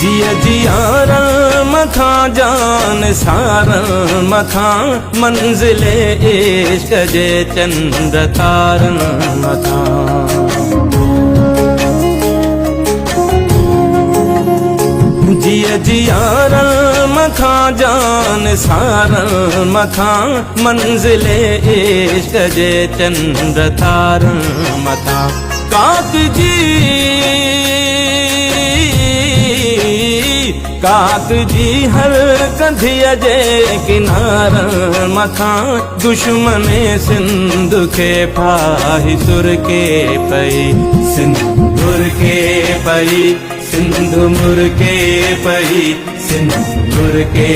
जिया जियारा मथा जान सारा मथा मंजिले इश्क जे चंद्र तारन मथा। जिया जियारा मथा जान सारा मथा मंजिले इश्क जे चंद्र तारन मथा। काक जी हर कंधिया जे किनारा मथा दुश्मन सिंध के फाही सुर के पई सिंदूर के पई सिंधु मुर के पई सिंदूर के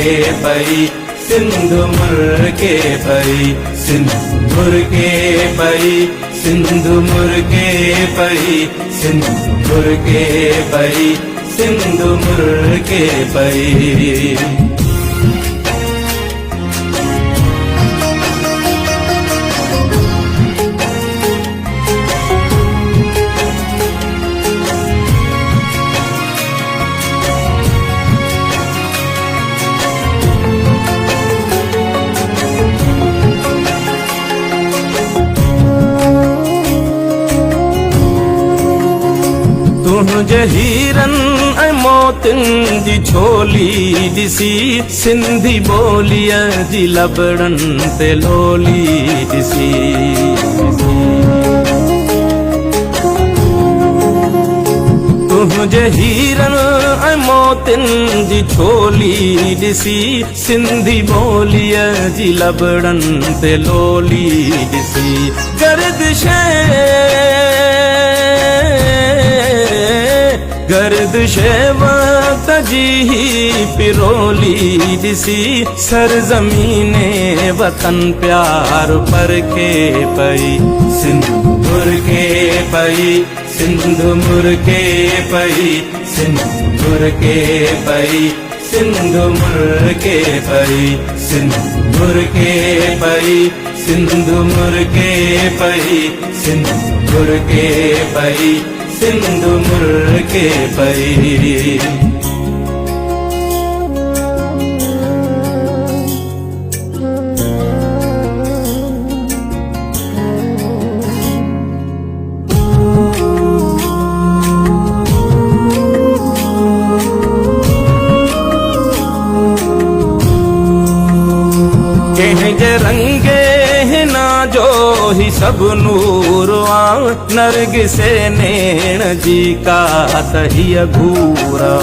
पई सिंधु मुर के पई सिंदूर के पई सिंधु मुर के पई सिंदूर के पई सिंधु मुर के पई। तुझे हीरन ऐ मोतिन जी छोली दिसी सिंधी बोलिया जी लबड़न ते लोली दिसी। तुझे हीरन ऐ मोतिन जी छोली दिसी सिंधी बोलिया जी लबड़न ते लोली दिसी। गर्दिश वक्त जी पिरोली दिसी सरजमीने वतन प्यार पर के पई सिंदूर के पई सिंधु मुर के पई सिंदूर के पई सिंधु मुर के पई सिंदूर के पई सिंधु मुर के पई सिंदूर के पई सिंधु मुर के पई। कह रंगे ना जो ही सब नूर नरग से नैण जी का तहिया घूरा।